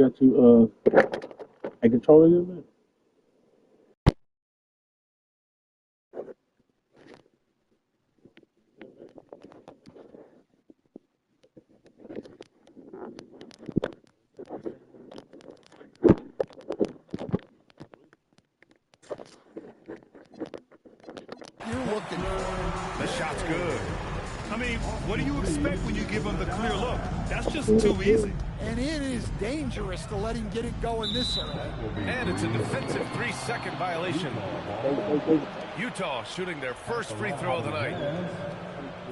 got you in control of you, man. You're looking for. The shot's good. I mean, what do you expect when you give him the clear look? That's just too easy. And it is dangerous to let him get it going this early. And it's a defensive 3-second violation. Utah shooting their first free throw of the night.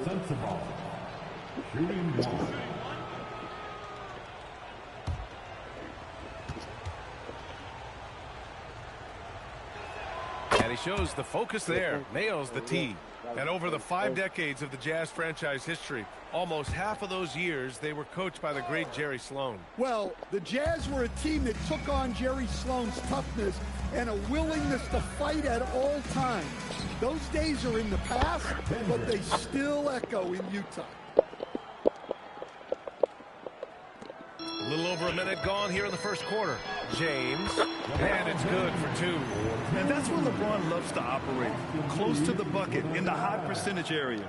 Sensible. Shooting one. And he shows the focus there, nails the tee. And over the 5 decades of the Jazz franchise history, almost half of those years, they were coached by the great Jerry Sloan. Well, the Jazz were a team that took on Jerry Sloan's toughness and a willingness to fight at all times. Those days are in the past, but they still echo in Utah. A little over a minute gone here in the first quarter. James, and it's good for 2. And that's where LeBron loves to operate, close to the bucket in the high percentage area.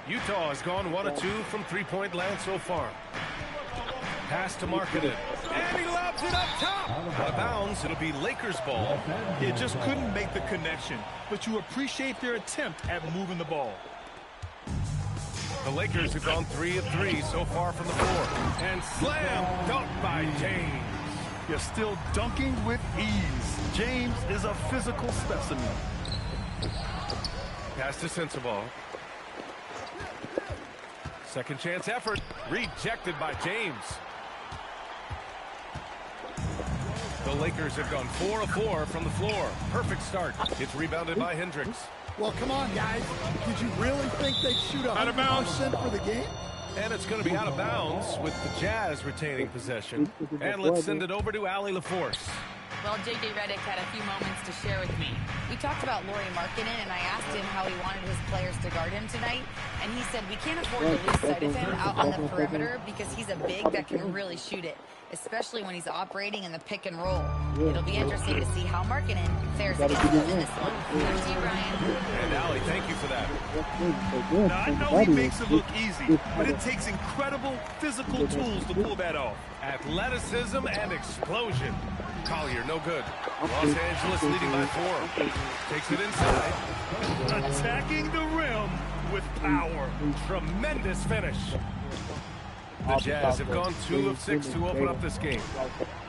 Utah has gone 1 of 2 from three-point land so far. Pass to Markkanen. And he lobs it up top. Out of bounds, it'll be Lakers ball. It just couldn't make the connection, but you appreciate their attempt at moving the ball. The Lakers have gone 3 of 3 so far from the floor. And slam dunk by James. You're still dunking with ease. James is a physical specimen. Pass to Sensabaugh. Second chance effort. Rejected by James. The Lakers have gone 4 of 4 from the floor. Perfect start. It's rebounded by Hendricks. Well, come on, guys. Did you really think they'd shoot 100% for the game? And it's going to be out of bounds with the Jazz retaining possession. And let's send it over to Allie LaForce. Well, J.J. Redick had a few moments to share with me. We talked about Lauri Markkanen, and I asked him how he wanted his players to guard him tonight. And he said we can't afford to lose sight of him out on the perimeter because he's a big that can really shoot it, especially when he's operating in the pick and roll. It'll be interesting to see how Markkanen fares against him in this one. Back to you, Ryan. And Allie, thank you for that. Now, I know he makes it look easy, but it takes incredible physical tools to pull that off. Athleticism and explosion. Collier, no good. Los Angeles leading by 4. Takes it inside. Attacking the rim with power. Tremendous finish. The Jazz have gone 2 of 6 to open up this game.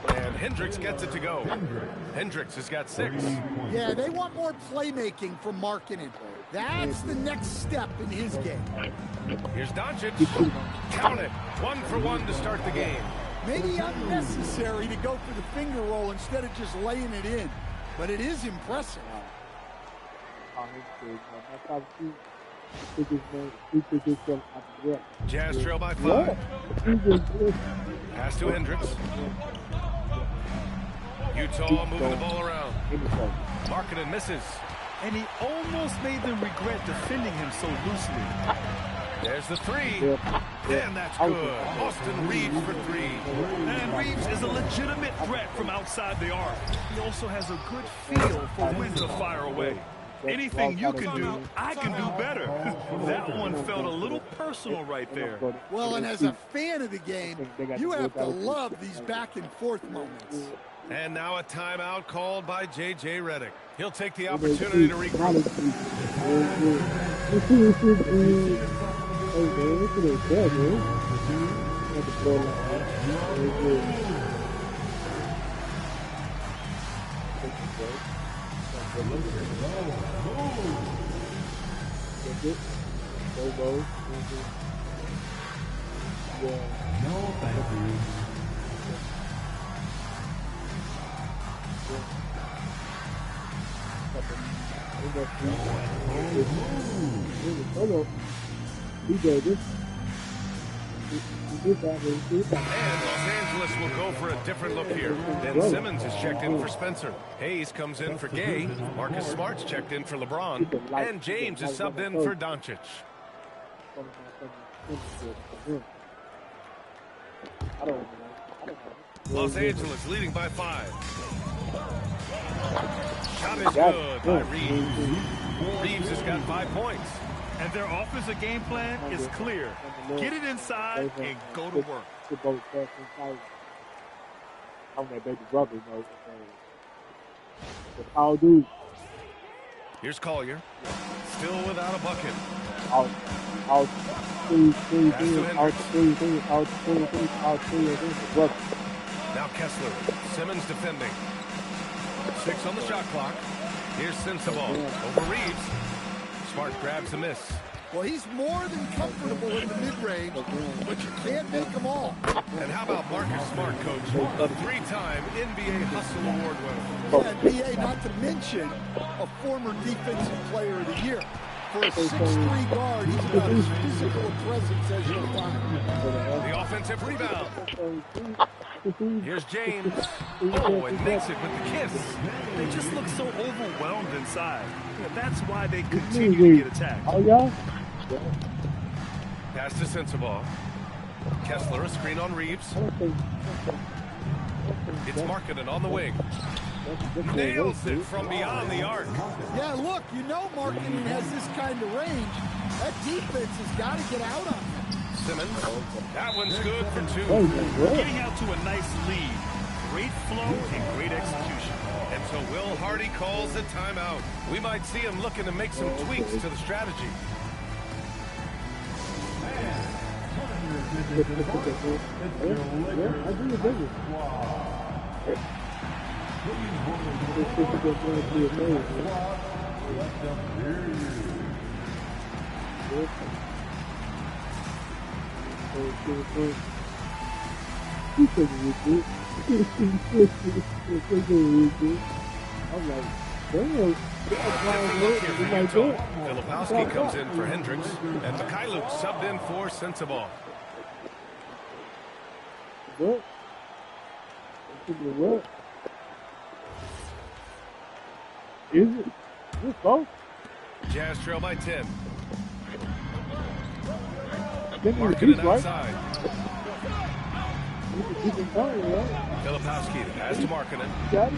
And Hendricks gets it to go. Hendricks has got 6. Yeah, they want more playmaking from Markkanen. That's the next step in his game. Here's Doncic. Count it. 1 for 1 to start the game. Maybe unnecessary to go for the finger roll instead of just laying it in. But it is impressive. Jazz trail by 5. Pass to Hendricks. Utah moving the ball around. Markkanen misses. And he almost made them regret defending him so loosely. There's the 3. And that's good. Austin Reeves for 3. And Reeves is a legitimate threat from outside the arc. He also has a good feel for when to fire away. Anything you can do, I can do better. That one felt a little personal right there. Well, and as a fan of the game, you have to love these back and forth moments. And now a timeout called by J.J. Redick. He'll take the opportunity to regroup. No, thank you. And Los Angeles will go for a different look here. Ben Simmons is checked in for Spencer. Hayes comes in for Gay. Marcus Smart's checked in for LeBron. And James is subbed in for Doncic. Los Angeles leading by 5. Shot is good by Reeves. Reeves has got 5 points. And their offensive game plan is clear. Get it inside and go to work. I'm that baby brother, you know. I'll do. Here's Collier. Still without a bucket. I'll Now Kessler. Simmons defending. 6 on the shot clock. Here's Sensabaugh over Reeves. Smart grabs a miss. Well, he's more than comfortable in the mid-range, but you can't make them all. And how about Marcus Smart, coach? A 3-time NBA Hustle Award winner. Yeah, NBA, not to mention a former defensive player of the year. For a 6'3" guard, he's about as physical a presence as you'll find. The offensive rebound. Here's James. Oh, and makes it with the kiss. They just look so overwhelmed inside. That's why they continue to get attacked. Oh, yeah? Pass to Sensabaugh. Kessler, a screen on Reeves. It's Markkanen on the wing. Nails it from beyond the arc. Yeah, look, you know Markkanen has this kind of range. That defense has got to get out on him. Simmons. That one's good for 2. Getting out to a nice lead. Great flow and great execution. And so Will Hardy calls a timeout. We might see him looking to make some tweaks to the strategy. I'm like, damn. Filipowski comes in for Hendricks, and Mikhailuk subbed in for Sensabaugh. What? What? Is it? Is it close? Jazz trail by 10. Markkanen outside. Right? Filipowski pass to Markkanen. Got it.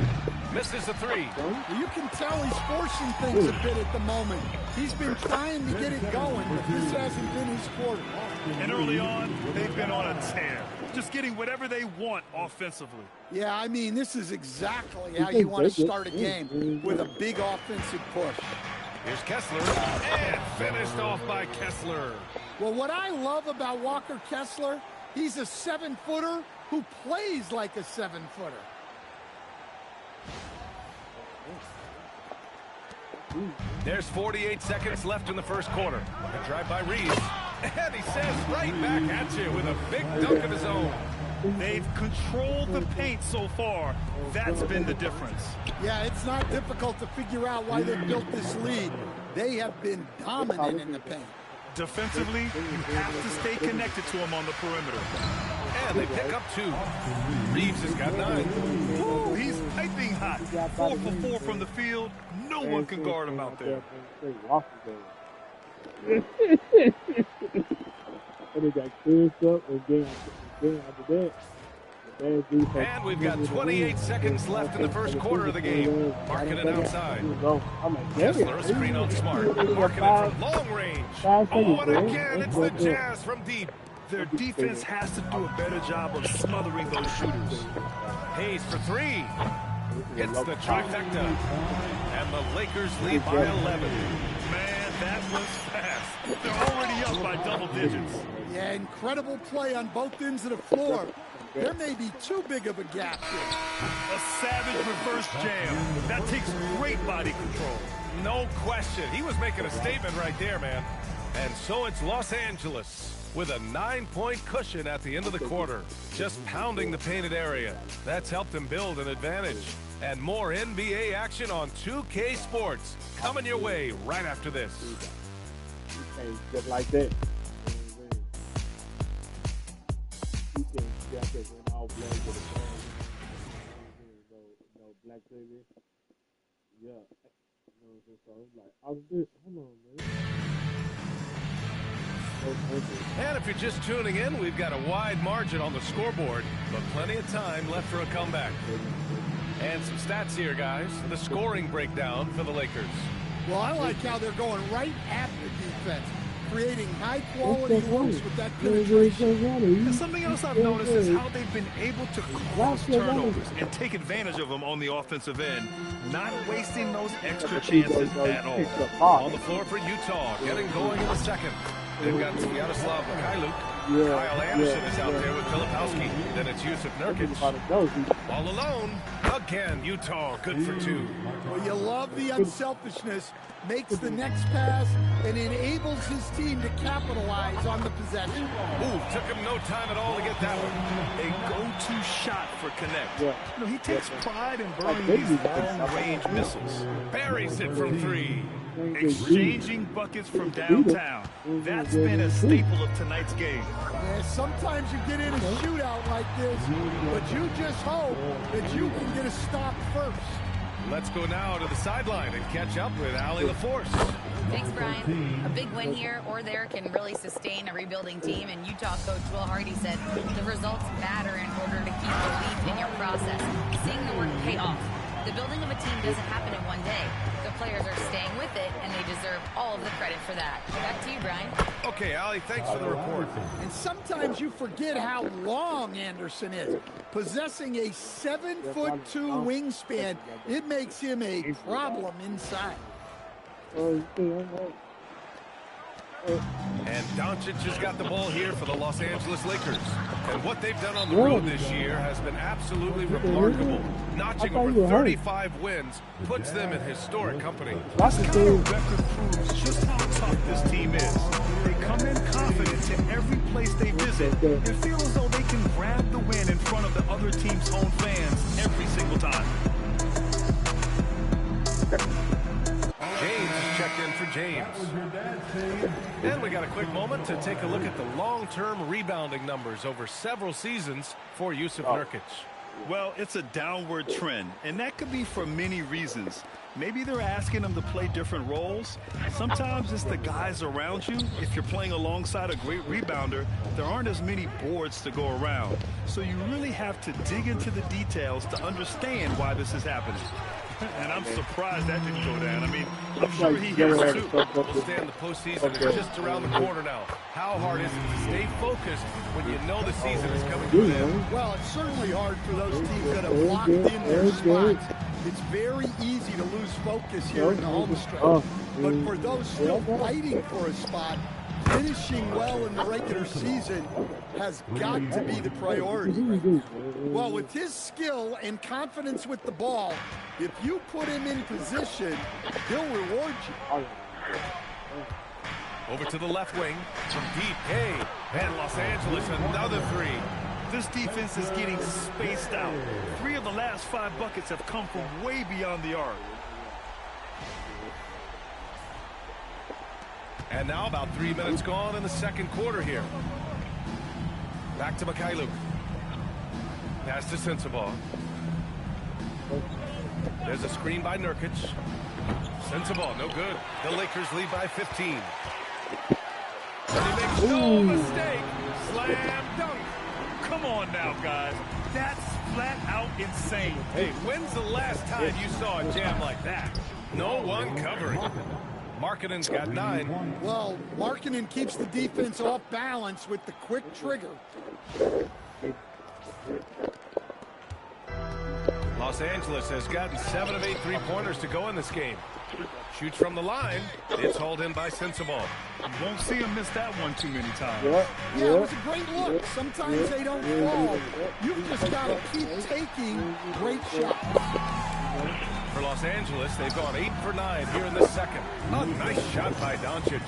Misses the 3. Well, you can tell he's forcing things a bit at the moment. He's been trying to get it going, but this hasn't been his quarter. And early on, they've been on a tear. Just getting whatever they want offensively. Yeah, I mean, this is exactly how you want to start a game, with a big offensive push. Here's Kessler, and finished off by Kessler. Well, what I love about Walker Kessler, he's a 7-footer who plays like a 7-footer. There's 48 seconds left in the first quarter. A drive by Reeves. And he says right back at you with a big dunk of his own. They've controlled the paint so far. That's been the difference. Yeah, it's not difficult to figure out why they built this lead. They have been dominant in the paint. Defensively, you have to stay connected to him on the perimeter. And they pick up 2. Reeves has got 9. Woo, he's piping hot. 4 for 4 from the field. No one can guard him out there. And they got cleansed up and then after that. And we've got 28 seconds left in the first quarter of the game. Markkanen outside. Kessler, a screen on Smart. Markkanen from long range. Oh, and again, it's the Jazz from deep. Their defense has to do a better job of smothering those shooters. Hayes for 3. Hits the trifecta. And the Lakers lead by 11. Man, that was fast. They're already up by double digits. Yeah, incredible play on both ends of the floor. There may be too big of a gap here. A savage reverse jam. That takes great body control. No question. He was making a statement right there, man. And so it's Los Angeles with a 9-point cushion at the end of the quarter. Just pounding the painted area. That's helped them build an advantage. And more NBA action on 2K Sports coming your way right after this. Just like that. outblown with the phone. No black baby. Yeah. You know what I'm saying? So it's like, I was just, hold on, man. And if you're just tuning in, we've got a wide margin on the scoreboard, but plenty of time left for a comeback. And some stats here, guys. The scoring breakdown for the Lakers. Well, I like how they're going right at the defense, creating high-quality looks with that penetration. And something else I've noticed is how they've been able to cause turnovers and take advantage of them on the offensive end, not wasting those extra chances at all. On the floor for Utah, getting going in the second. They've got Sviatoslav Mikhailuk. Kyle Anderson is out there with Filipowski. Then it's Jusuf Nurkic. All alone. Again, Utah good for two. Well, you love the unselfishness. Makes the next pass and enables his team to capitalize on the possession. Ooh, took him no time at all to get that one. A go-to shot for Connect. You know, he takes pride in burning these long-range missiles. Buries it from three. Exchanging buckets from downtown. That's been a staple of tonight's game. Yeah, sometimes you get in a shootout like this, but you just hope that you can get a stop first. Let's go now to the sideline and catch up with Allie LaForce. Thanks, Brian. A big win here or there can really sustain a rebuilding team, and Utah coach Will Hardy said the results matter in order to keep belief in your process. Seeing the work pay off. The building of a team doesn't happen in one day. The players are staying with it, and they deserve all of the credit for that. Back to you, Brian. Okay, Allie, thanks for the report. And sometimes you forget how long Anderson is. Possessing a 7'2" wingspan, it makes him a problem inside. And Doncic has got the ball here for the Los Angeles Lakers. And what they've done on the road this year has been absolutely remarkable. Notching over 35 wins puts them in historic company. This kind of record proves just how tough this team is. They come in confident to every place they visit and feel as though they can grab the win in front of the other team's home fans every single time. James checked in for James. And we got a quick moment to take a look at the long-term rebounding numbers over several seasons for Jusuf Nurkic. Well, it's a downward trend, and that could be for many reasons. Maybe they're asking him to play different roles. Sometimes it's the guys around you. If you're playing alongside a great rebounder, there aren't as many boards to go around. So you really have to dig into the details to understand why this is happening. And I'm surprised that didn't go down. I mean, I'm sure he hits too. We'll stay in the postseason. It's just around the corner now. How hard is it to stay focused when you know the season is coming to an end? Well, it's certainly hard for those teams that have locked in their spots. It's very easy to lose focus here in the home stretch. But for those still fighting for a spot, finishing well in the regular season has got to be the priority. Well, with his skill and confidence with the ball, if you put him in position, he'll reward you. Over to the left wing from deep. Hey, and Los Angeles, another three. This defense is getting spaced out. 3 of the last 5 buckets have come from way beyond the arc. And now about 3 minutes gone in the second quarter here. Back to Mikhailuk. Pass to Sensabaugh. There's a screen by Nurkic. Sensabaugh, no good. The Lakers lead by 15. And he makes no mistake. Slam dunk. Come on now, guys. That's flat out insane. Hey, when's the last time you saw a jam like that? No one covering. Markkanen's got 9. Well, Markkanen keeps the defense off balance with the quick trigger. Los Angeles has gotten 7 of 8 three-pointers to go in this game. Shoots from the line. It's hauled in by Sensabaugh. You won't see him miss that one too many times. Yeah, it was a great look. Sometimes they don't fall. You've just got to keep taking great shots. For Los Angeles, they've gone 8 for 9 here in the second. A nice shot by Doncic.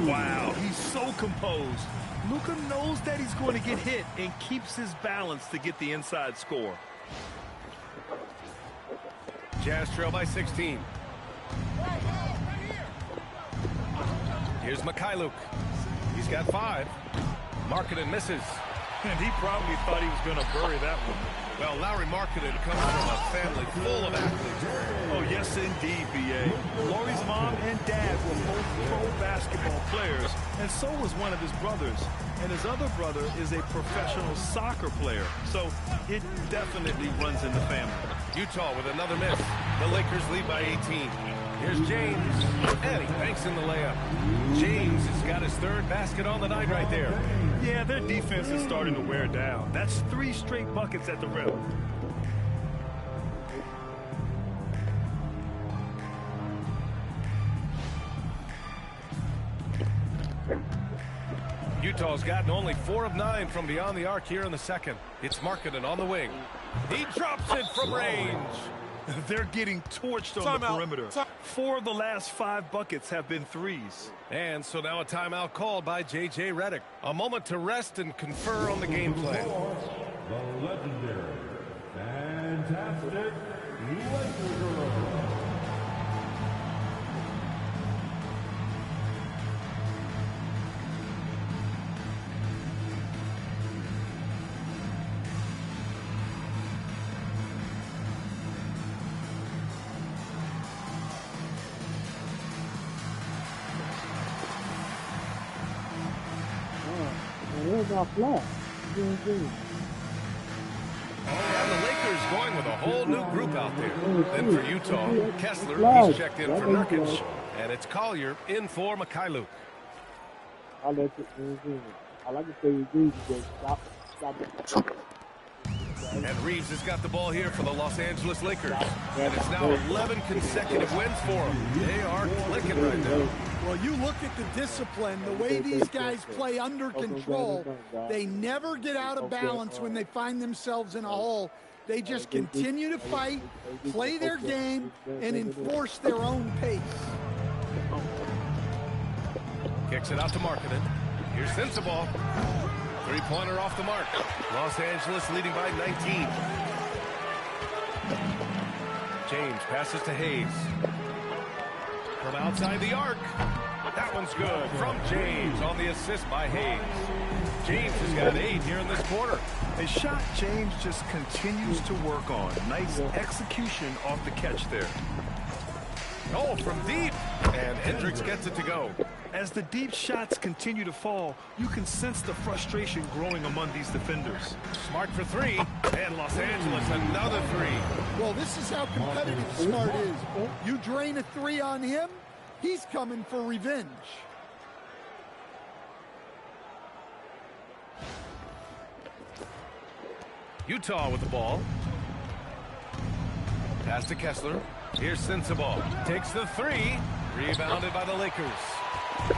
Wow, he's so composed. Luka knows that he's going to get hit and keeps his balance to get the inside score. Jazz trail by 16. Here's Mikhailuk. He's got 5. Markkanen misses. And he probably thought he was going to bury that one. Well, Larry Markkinen comes from a family full of athletes. Oh, yes, indeed, B.A. Laurie's mom and dad were both pro basketball players, and so was one of his brothers. And his other brother is a professional soccer player, so it definitely runs in the family. Utah with another miss. The Lakers lead by 18. Here's James, and he banks in the layup. James has got his third basket on the night right there. Yeah, their defense is starting to wear down. That's 3 straight buckets at the rim. Utah's gotten only 4 of 9 from beyond the arc here in the second. It's Markkinen on the wing. He drops it from range. They're getting torched on the perimeter. 4 of the last 5 buckets have been threes. And so now a timeout called by J.J. Redick. A moment to rest and confer on the game plan. The legendary, fantastic Lakers. Flat. And the Lakers going with a whole new group out there. Then for Utah, Kessler, he's checked in for Nurkic. And it's Collier in for Mikhailuk. I like to say Reeves just stop. And Reeves has got the ball here for the Los Angeles Lakers. And it's now 11 consecutive wins for them. They are clicking right now. Well, you look at the discipline, the way these guys play under control, they never get out of balance when they find themselves in a hole. They just continue to fight, play their game, and enforce their own pace. Kicks it out to Markkinen. Here's Sensabaugh. Three-pointer off the mark. Los Angeles leading by 19. James passes to Hayes. From outside the arc. That one's good from James on the assist by Hayes. James has got 8 here in this quarter. A shot James just continues to work on. Nice execution off the catch there. Oh, from deep. And Hendricks gets it to go. As the deep shots continue to fall, you can sense the frustration growing among these defenders. Smart for 3. And Los Angeles another 3. Well, this is how competitive Smart is. You drain a 3 on him, he's coming for revenge. Utah with the ball. Pass to Kessler. Here's Sensabaugh. Takes the 3. Rebounded by the Lakers.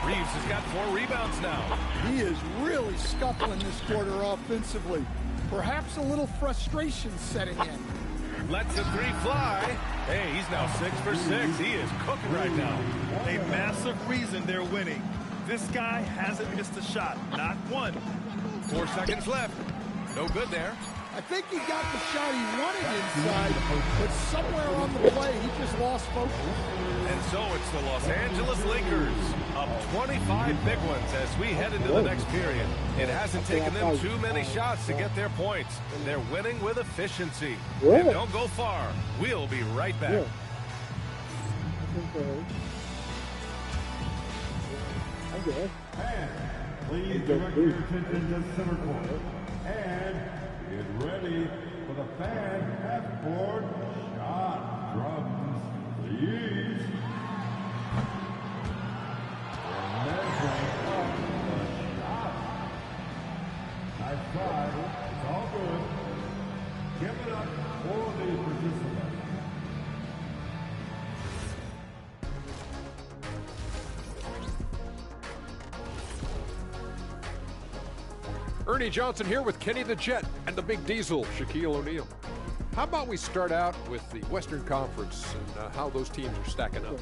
Reeves has got 4 rebounds now. He is really scuffling this quarter offensively. Perhaps a little frustration setting in. Lets the 3 fly. Hey, he's now 6 for 6. He is cooking right now. A massive reason they're winning. This guy hasn't missed a shot. Not one. 4 seconds left. No good there. I think he got the shot he wanted inside, but somewhere on the play, he just lost focus. And so it's the Los Angeles Lakers up 25 big ones as we head into the next period. It hasn't taken them too many shots to get their points. They're winning with efficiency. And don't go far. We'll be right back. And please direct your attention to center court. And get ready for the fan half-court shot drums, please. They're measuring up the shot. Nice try. It's all good. Give it up for the participants. Ernie Johnson here with Kenny the Jet and the Big Diesel, Shaquille O'Neal. How about we start out with the Western Conference and how those teams are stacking up?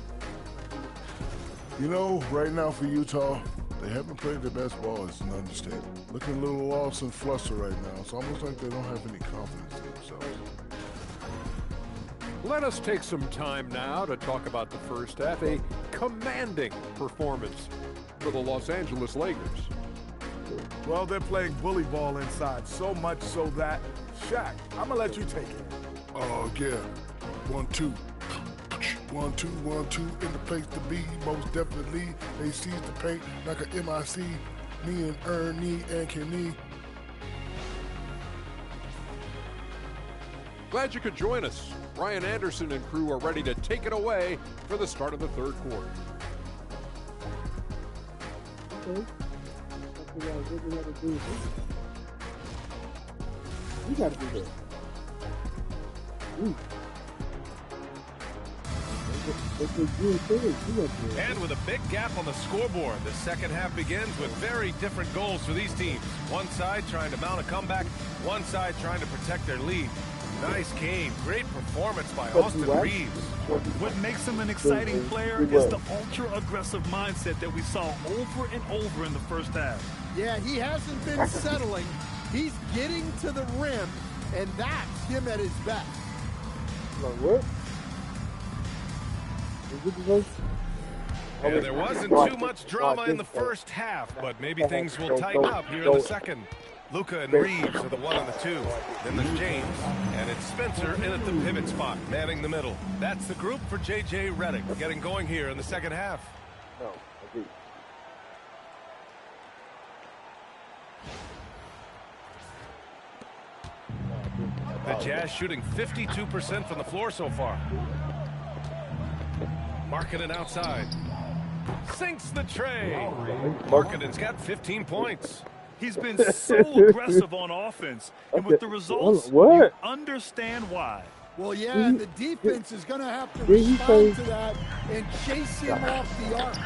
You know, right now for Utah, they haven't played their best ball, it's an understatement. Looking a little lost and flustered right now. It's almost like they don't have any confidence in themselves. Let us take some time now to talk about the first half, a commanding performance for the Los Angeles Lakers. Well, they're playing bully ball inside, so much so that, Shaq, I'm going to let you take it. Oh, yeah. 1-2. 1-2, 1-2 in the place to be. Most definitely, they seize the paint like a MIC. Me and Ernie and Kenny. Glad you could join us. Brian Anderson and crew are ready to take it away for the start of the third quarter. Okay. What we got to do? We got to do that. And with a big gap on the scoreboard, the second half begins with very different goals for these teams. One side trying to mount a comeback, one side trying to protect their lead. Nice game. Great performance by Austin Reeves. What makes him an exciting player is the ultra-aggressive mindset that we saw over and over in the first half. Yeah, he hasn't been settling. He's getting to the rim, and that's him at his best. What? Yeah, there wasn't too much drama in the first half, but maybe things will tighten up here in the second. Luka and Reeves are the 1 and the 2. Then there's James, and it's Spencer in at the pivot spot, manning the middle. That's the group for J.J. Redick getting going here in the second half. No, agree. The Jazz shooting 52% from the floor so far. Markkanen outside. Sinks the tray. Markkanen's got 15 points. He's been so aggressive on offense, and with the results, you understand why. Well, yeah, the defense is going to have to respond to that and chase him off the arc.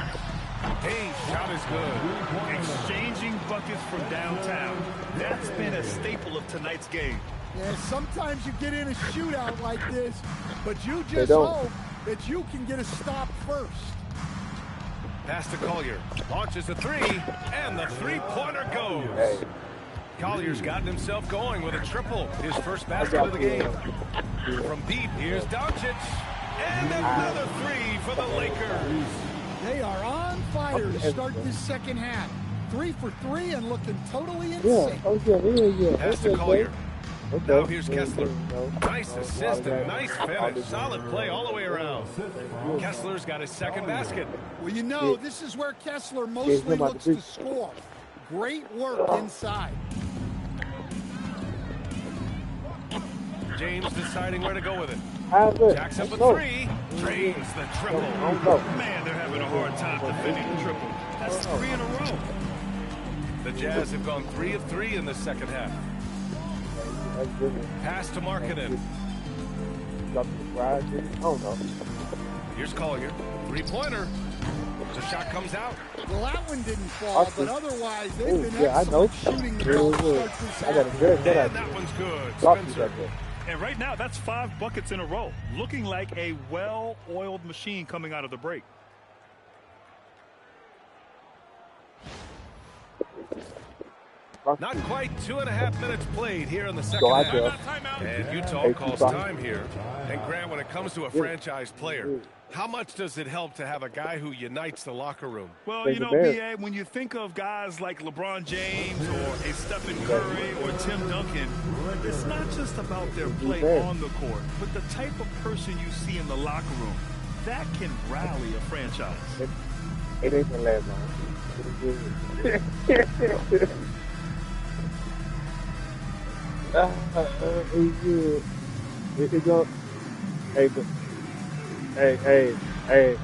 Hey, shot is good. Exchanging buckets from downtown. That's been a staple of tonight's game. Yeah, sometimes you get in a shootout like this, but you just hope that you can get a stop first. Pass to Collier. Launches a three, and the three-pointer goes. Collier's gotten himself going with a triple. His first basket of the game. From deep, here's Doncic. And another three for the Lakers. They are on fire to start this second half. 3 for 3 and looking totally insane. Pass to Collier. Now here's Kessler. Nice assist and nice finish. Solid play all the way around. Kessler's got his second basket. Well, you know, this is where Kessler mostly looks to score. Great work inside. James deciding where to go with it. Jacks up a three. Drains the triple. Man, they're having a hard time defending the triple. That's 3 in a row. The Jazz have gone 3 of 3 in the second half. Pass to Markkanen. Here's Collier. Three-pointer. The shot comes out. Well, that one didn't fall, but otherwise they've been excellent shooting the ball to start this half. And that one's good. Spencer. And right now, that's 5 buckets in a row. Looking like a well-oiled machine coming out of the break. Not quite 2.5 minutes played here in the second half. And Utah calls time here. And Grant, when it comes to a franchise player, how much does it help to have a guy who unites the locker room? Well, you know, B.A., when you think of guys like LeBron James or a Stephen Curry or Tim Duncan, it's not just about their play on the court, but the type of person you see in the locker room. That can rally a franchise. It ain't gonna last long. It's good. It go. Hey, look. Hey,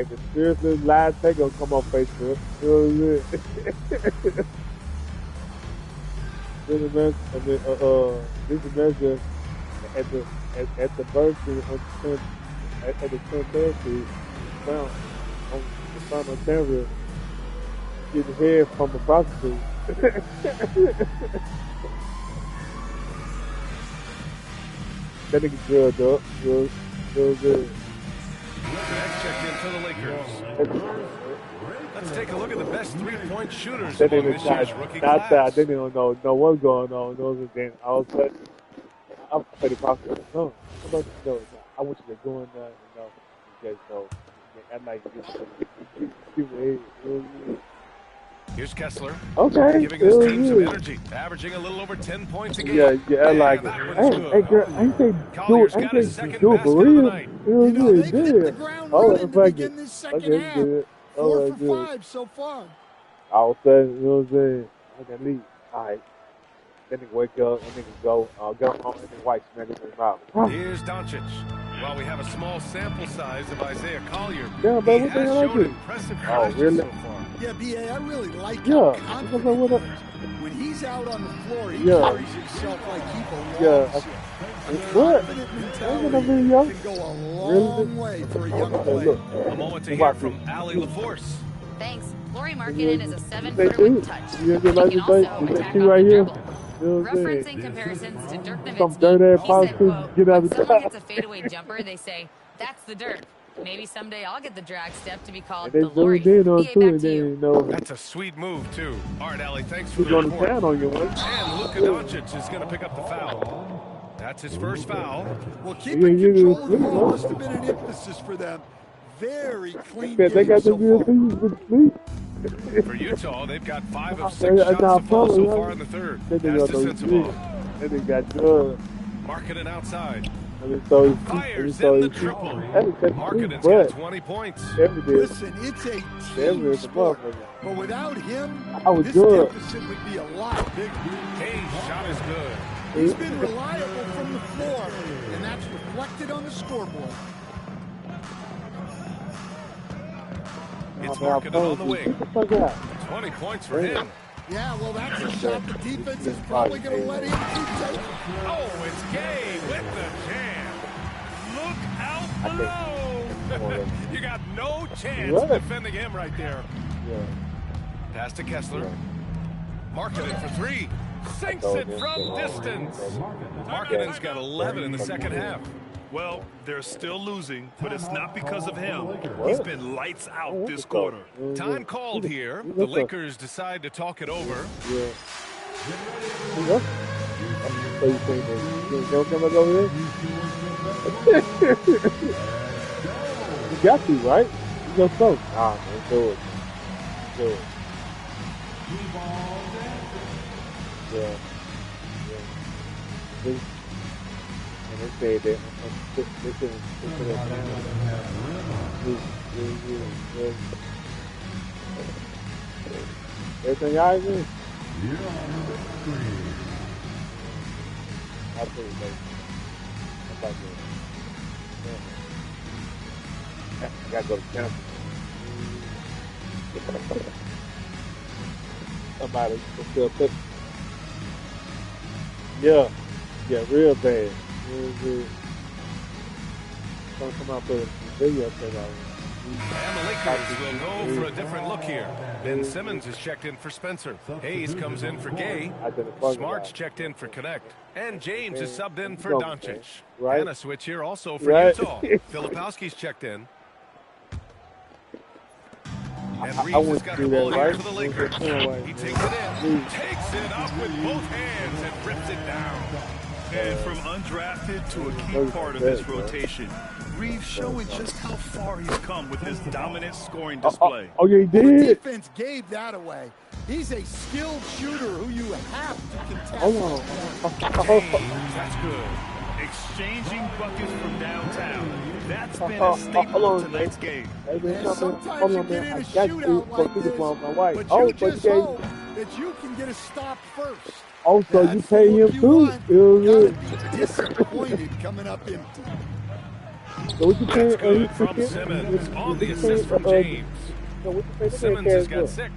the seriously live take gonna come on Facebook. You know what I'm saying? This is measure at the birthday on at the 10th found on the final camera getting head from a prostitute. That nigga drugged up. Real good. Next check into the Lakers. Let's take a look at the best three-point shooters That among nigga this year's rookie I class. didn't know what's going on. Then all of a sudden, I'm pretty confident. No, how about you know? I want you to go in there, you guys know. I like this. Here's Kessler. Okay. Giving his team some energy, averaging a little over 10 points a game. Yeah, I like it. Hey, girl, ain't they do it? Ain't they do it for real? You know, they've hit the ground running to begin this second half. Good. 4 for 5 so far. All of a sudden, you know what I'm saying? Look at me. All right. Then nigga wake up, and nigga go home, and then white smack it in his mouth. Here's Doncic. While we have a small sample size of Isaiah Collier, Yeah, he but has what shown the impressive Oh, flashes really? so far. Yeah, B.A., I really like Yeah. how confident What he up? is. When he's out on the floor, he Yeah. carries himself like he belongs. Yeah. What? Confident Ain't gonna be mentality young. can go a long way for a young player. A moment to hear from Allie LaForce. Thanks. Lauri Markkanen is a They 7-footer do. with touch. You He just like can the thing, also you attack see off right the here. dribble. You know what I'm saying? Referencing comparisons to Dirk Some Nowitzki, dirt ass he power said, to quote, get out when of someone the gets a fadeaway jumper, they say, that's the Dirk. Maybe someday I'll get the drag step to be called They the Lauri. zoomed in on BA, too, back and to then you. you know That's a sweet move, too. All right, Allie, thanks for he's the going to report. town on you, one. And Luka Doncic is going to pick up the foul. That's his first foul. Well, keeping you control of the do. ball must have been an emphasis for them. Very clean They game got the so real far. things with me. For Utah, they've got 5 of 6 Nah, shots to fall so probably, far in the third. They That's got those defensible. shit. And they got drugs. Markkanen outside. And then so he's Fires so in the he's triple. Markkanen's got but 20 points. every day, Listen, it's a every team is a sport. motherfucker. But without him, I was this good. deficit would be a lot bigger. Hayes' shot is good. He's been reliable from the floor, and that's reflected on the scoreboard. It's Markkanen on the wing. Get the fuck out. 20 points for him. Yeah, well, that's a shot the defense is probably going to let him keep taking. Oh, it's Gay with the jam. Look out below. You got no chance What? defending him right there. Yeah. Pass to Kessler. Markkanen for 3. Sinks it from distance. Markkanen's got 11 in the second half. Well, they're still losing, but it's not because of him. He's been lights out this quarter. Time called here. The Lakers decide to talk it over. Yeah. Yep. So you think that don't come back over there? You got to, right? You go so. Nah, man, do it. Do it. Yeah. Yeah. And they say that they should everything all right, man? I'll tell you later. I'm about to I gotta go to camp. Somebody still put. Yeah. Yeah, real bad. Don't come out with a video thing out. And the Lakers will go for a different look here. Ben Simmons is checked in for Spencer. Hayes comes in for Gay. Smart's checked in for Connect. And James is subbed in for Doncic. Right. And a switch here also for Right. Utah. Filipowski's checked in. And I Reeves has want got to the do ball that, here right? for the Lakers. He takes it in, takes it up with both hands, and rips it down. And from undrafted to a key part of this rotation, Reeves showing just how far he's come with his dominant scoring display. Oh, yeah, he Well, the did. defense gave that away. He's a skilled shooter who you have to contest. Hold on. James, that's good. Exchanging buckets from downtown. That's been a staple of tonight's game. Hey, man, And sometimes hold you on, get man. in I a got you shootout for like people this, from my wife. but Oh, you but just you hope that you can get a stop first. also you That's pay the him look you too. want. You Gotta be disappointed coming up empty. So what you paying? That's good from Simmons on the assist from James. So what you paying? Simmons has got 6.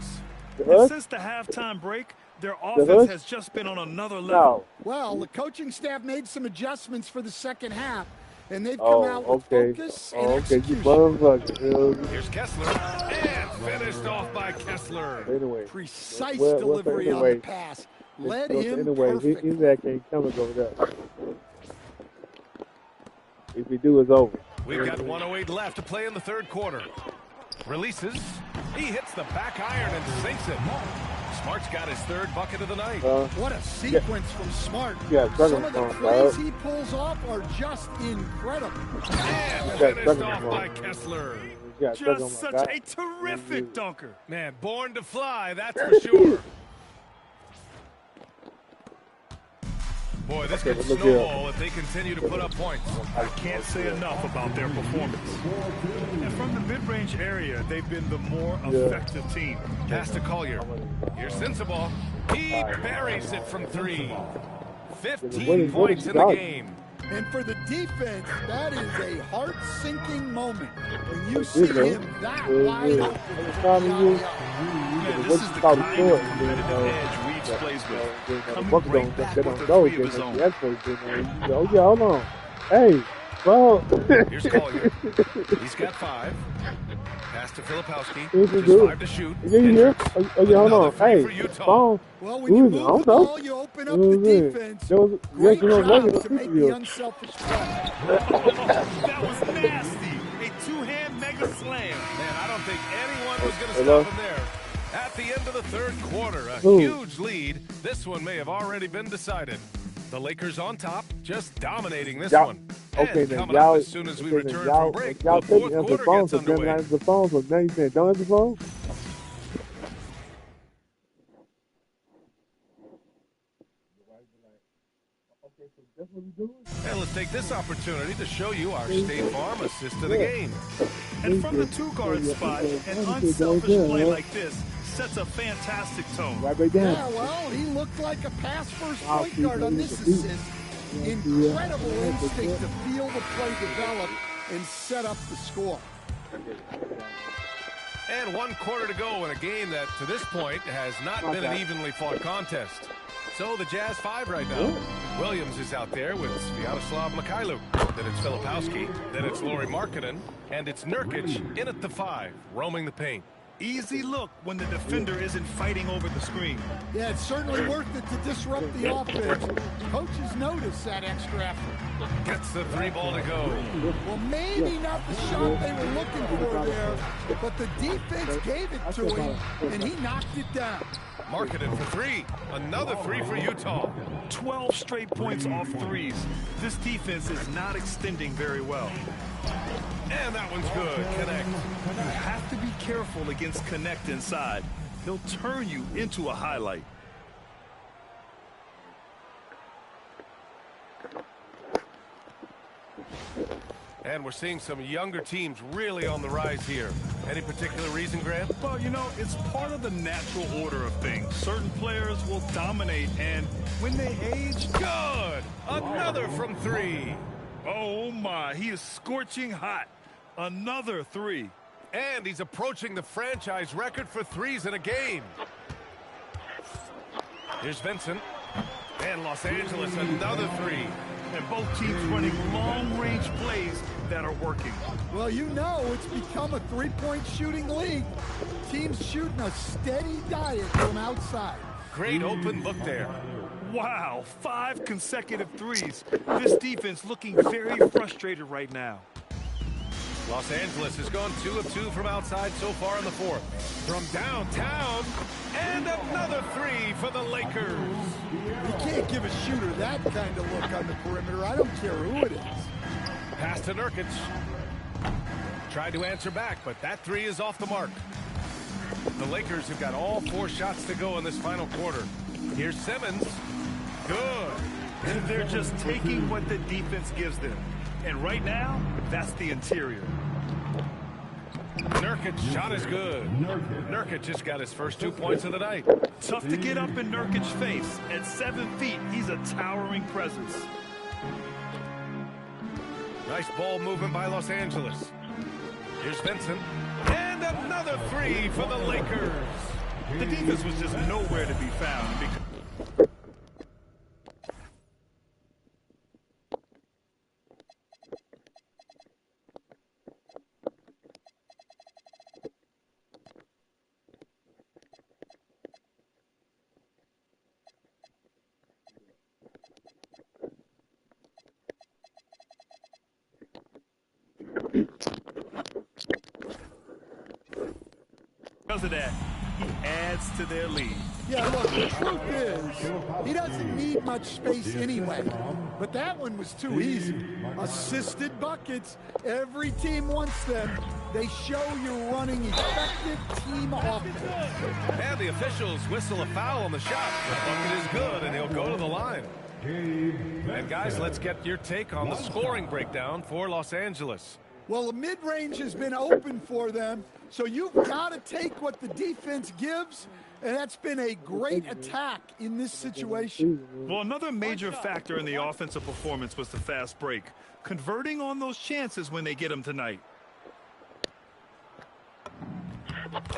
And since the halftime break, their offense has just been on another level. Well, the coaching staff made some adjustments for the second half, and they've come out with focus and You execution. motherfucker. Here's Kessler, and finished off by Kessler. Anyway, Precise well, delivery anyway, on the pass. Led so him anyway, perfect. his ass can't come and go there. If we do, it's over. We've got 1:08 left to play in the third quarter. Releases. He hits the back iron and sinks it. Smart's got his third bucket of the night. What a sequence from Smart. Yeah, Some of the plays dog. he pulls off are just incredible. And finished off by Kessler. Yeah, Just such a terrific dunker. Man, born to fly, that's for sure. Boy, this could snowball if they continue to put up points. I can't say enough about their performance. And from the mid-range area, they've been the more effective team. Pass to Collier. Here's Sensabaugh. He buries it from 3. 15 points in the game. And for the defense, that is a heart-sinking moment. When you see him that wide open. Man, this is the kind of competitive edge Reeves plays with. Coming right back with the 3 of his own. Oh, yeah, hold on. Hey, bro. Here's Collier. He's got 5. Pass to Filipowski. Just 5 to shoot. Oh, yeah, hold on. Hey, phone. Well, when you move the ball, you open up the defense. Great job to make the unselfish play. That was nasty. A two-hand mega slam. Man, I don't think anyone was going to stop him there. At the end of the 3rd quarter, a huge lead. This one may have already been decided. The Lakers on top, just dominating this one. Okay, and then coming y'all, up as soon as we return from break, the 4th quarter gets underway. Now you saying don't answer the phone? And let's take this opportunity to show you our State Farm assist to the game. And from the 2-guard spot, an unselfish play like this sets a fantastic tone. Yeah, well, he looked like a pass-first point guard on this assist. Incredible instinct to feel the play develop and set up the score. And 1 quarter to go in a game that, to this point, has not been an evenly fought contest. So the Jazz 5 right now. Williams is out there with Sviatoslav Mikhailuk. Then it's Filipowski. Then it's Lauri Markkanen. And it's Nurkic in at the 5, roaming the paint. Easy look when the defender isn't fighting over the screen. Yeah, it's certainly worth it to disrupt the offense. Coaches notice that extra effort. Gets the 3 ball to go. Well, maybe not the shot they were looking for there, but the defense gave it to him, and he knocked it down. Markkanen for 3. Another 3 for Utah. 12 straight points off threes. This defense is not extending very well. And that one's good. Connect. You have to be careful against Connect inside. He'll turn you into a highlight. And we're seeing some younger teams really on the rise here. Any particular reason, Grant? Well, you know, it's part of the natural order of things. Certain players will dominate, and when they age... Good! Another from 3. Oh, my. He is scorching hot. Another 3. And he's approaching the franchise record for 3s in a game. Here's Vincent. And Los Angeles, another 3. And both teams running long-range plays that are working. Well, you know it's become a three-point shooting league. Teams shooting a steady diet from outside. Great open look there. Wow, 5 consecutive 3s. This defense looking very frustrated right now. Los Angeles has gone 2 of 2 from outside so far in the 4th. From downtown, and another 3 for the Lakers. You can't give a shooter that kind of look on the perimeter. I don't care who it is. Pass to Nurkic. Tried to answer back, but that 3 is off the mark. The Lakers have got all 4 shots to go in this final quarter. Here's Simmons. Good. And they're just taking what the defense gives them. And right now, that's the interior. Nurkic shot is good. Nurkic just got his first 2 points of the night. Tough to get up in Nurkic's face. At 7 feet, he's a towering presence. Nice ball movement by Los Angeles. Here's Vincent. And another 3 for the Lakers. The defense was just nowhere to be found. Because of that, he adds to their lead. Yeah, look, the truth is, he doesn't need much space anyway. But that one was too easy. Assisted buckets. Every team wants them. They show you're running effective team offense. And the officials whistle a foul on the shot. The bucket is good, and he'll go to the line. And guys, let's get your take on the scoring breakdown for Los Angeles. Well, the mid-range has been open for them, so you've got to take what the defense gives, and that's been a great attack in this situation. Well, another major factor in the offensive performance was the fast break, converting on those chances when they get them tonight.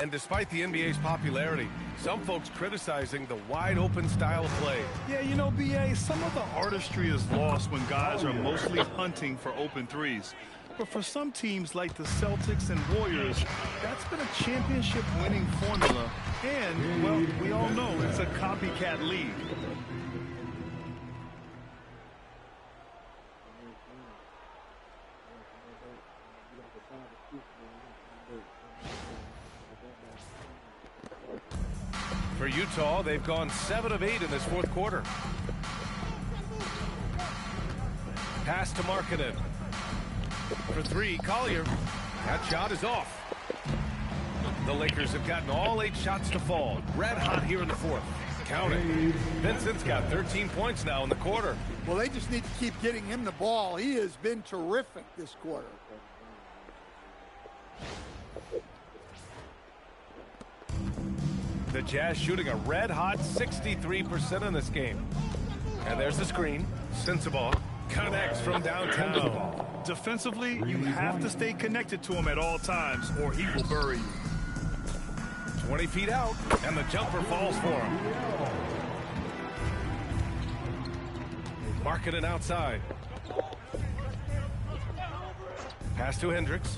And despite the NBA's popularity, some folks criticizing the wide-open style of play. Yeah, you know, B.A., some of the artistry is lost when guys are mostly hunting for open threes. But for some teams like the Celtics and Warriors, that's been a championship-winning formula. And, well, we all know it's a copycat league. For Utah, they've gone 7 of 8 in this fourth quarter. Pass to Markkanen. For 3, Collier. That shot is off. The Lakers have gotten all 8 shots to fall. Red hot here in the fourth. Count it. Vincent's got 13 points now in the quarter. Well, they just need to keep getting him the ball. He has been terrific this quarter. The Jazz shooting a red-hot 63% in this game. And there's the screen. Sensabaugh connects from downtown. Defensively, you have to stay connected to him at all times, or he will bury you. 20 feet out, and the jumper falls for him. Markkanen outside. Pass to Hendricks.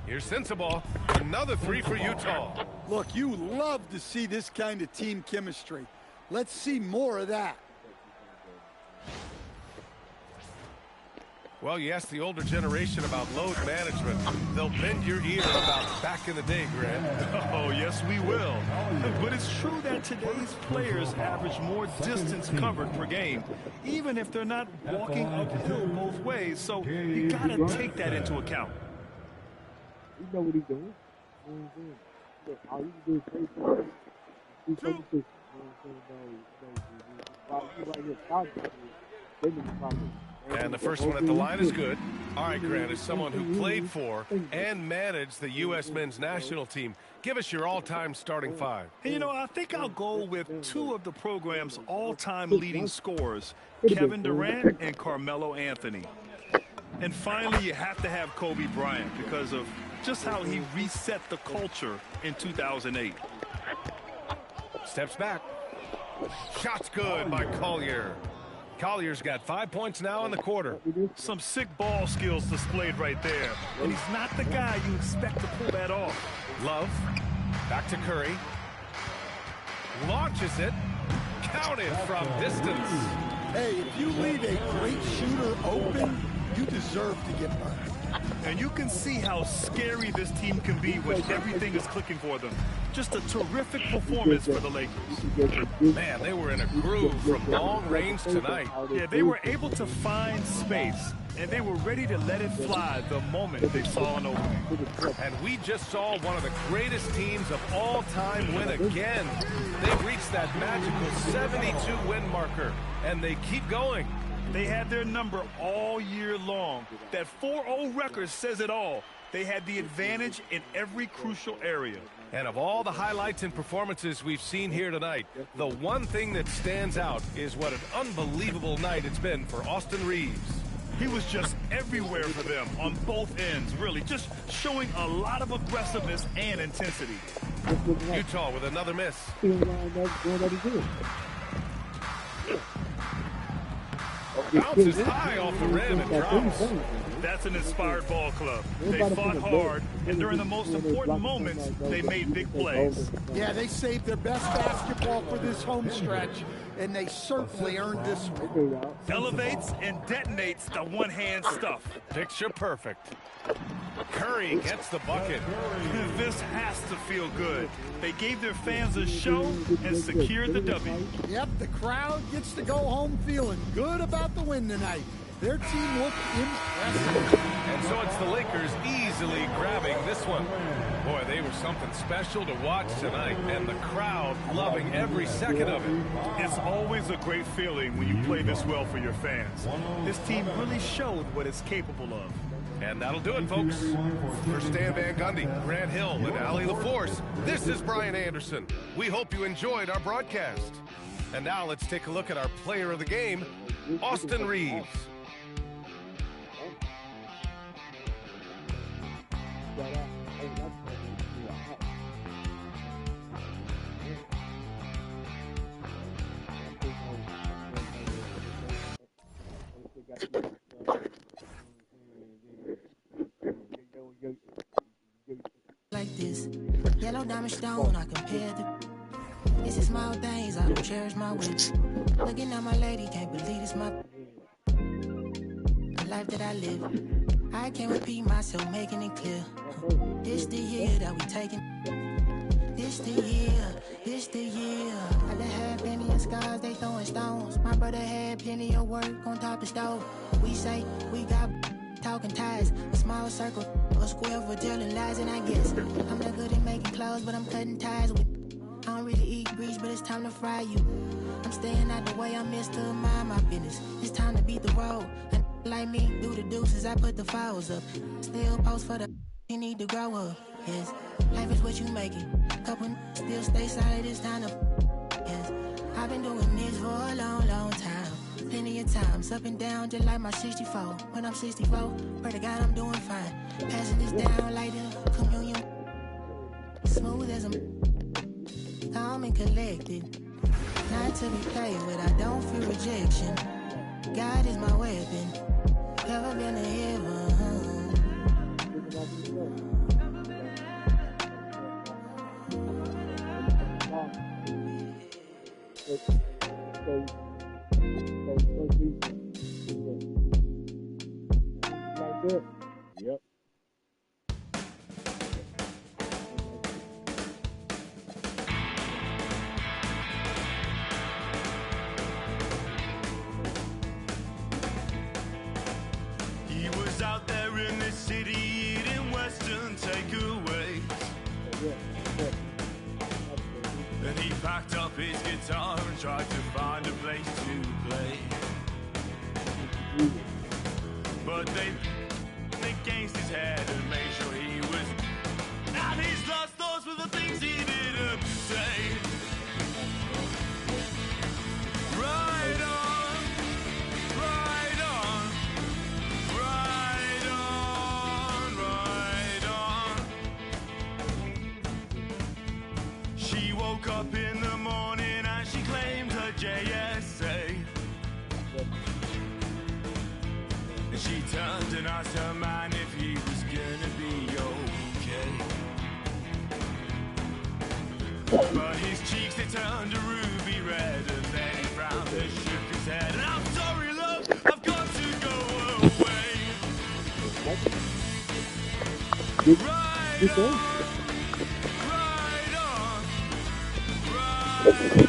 Here's Sensabaugh. Another 3 for Utah. Look, you love to see this kind of team chemistry. Let's see more of that. Well, you ask the older generation about load management. They'll bend your ear about back in the day, Grant. Oh, yes, we will. But it's true that today's players average more distance covered per game, even if they're not walking uphill both ways. So you got to take that into account. You know what he's doing. You know what I'm saying? All you can do is play for him. You know what I'm saying? And the first one at the line is good. All right, Grant, as someone who played for and managed the U.S. men's national team, give us your all-time starting 5. And, you know, I think I'll go with 2 of the program's all-time leading scorers, Kevin Durant and Carmelo Anthony. And finally, you have to have Kobe Bryant because of just how he reset the culture in 2008. Steps back. Shot's good by Collier. Collier's got 5 points now in the quarter. Some sick ball skills displayed right there. And he's not the guy you expect to pull that off. Love. Back to Curry. Launches it. Counted from distance. Hey, if you leave a great shooter open, you deserve to get burned. And you can see how scary this team can be when everything is clicking for them. Just a terrific performance for the Lakers. Man, they were in a groove from long range tonight. Yeah, they were able to find space, and they were ready to let it fly the moment they saw an opening. And we just saw one of the greatest teams of all time win again. They've reached that magical 72-win marker, and they keep going. They had their number all year long. That 4-0 record says it all. They had the advantage in every crucial area. And of all the highlights and performances we've seen here tonight, the one thing that stands out is what an unbelievable night it's been for Austin Reaves. He was just everywhere for them on both ends, really, just showing a lot of aggressiveness and intensity. Utah with another miss. Bounces high off the rim and drops. That's an inspired ball club. They fought hard, and during the most important moments, they made big plays. Yeah, they saved their best basketball for this home stretch, and they certainly earned this one. Elevates and detonates the one-hand stuff. Picture perfect. Curry gets the bucket. This has to feel good. They gave their fans a show and secured the W. Yep, the crowd gets to go home feeling good about the win tonight. Their team looked impressive. And so it's the Lakers easily grabbing this one. Boy, they were something special to watch tonight, and the crowd loving every second of it. It's always a great feeling when you play this well for your fans. This team really showed what it's capable of. And that'll do it, folks. For Stan Van Gundy, Grant Hill, and Allie LaForce, this is Brian Anderson. We hope you enjoyed our broadcast. And now let's take a look at our player of the game, Austin Reaves. Like this, yellow diamond stone, I compare the. It's the small things, I don't cherish my wits. Looking at my lady, can't believe it's my. The life that I live, I can't repeat myself, making it clear. This the year that we taking. This the year, this the year. I done had plenty of scars, they throwing stones. My brother had plenty of work on top of the stove. We say we got talking ties, a small circle, a square for telling lies, and I guess I'm not good at making clothes, but I'm cutting ties with. I don't really eat grease, but it's time to fry you. I'm staying out the way, I'm Mr. Mind my business. It's time to beat the road. And like me, do the deuces, I put the files up. Still post for the you need to grow up. Yes, life is what you make it. Couple still stay solid, it's time to. Yes, I've been doing this for a long, long time. Plenty of times, up and down, just like my 64. When I'm 64, pray to God I'm doing fine. Passing this down like the communion. Smooth as a calm and collected. Not to be played with, I don't feel rejection. God is my weapon. Never been to heaven. Like that. Yep. He was out there in the city eating Western takeaways. Then he packed up his guitar and tried to find a place to play. But they against his head and made sure he was. And his last thoughts were the things he didn't say. Right on, right on, right on, right on. She woke up in the morning and she claimed her JSA. And she turned and asked her man if he was gonna be okay. But his cheeks, they turned a ruby red, and then he frowned and shook his head. And I'm sorry, love, I've got to go away. Right on, right on, right on.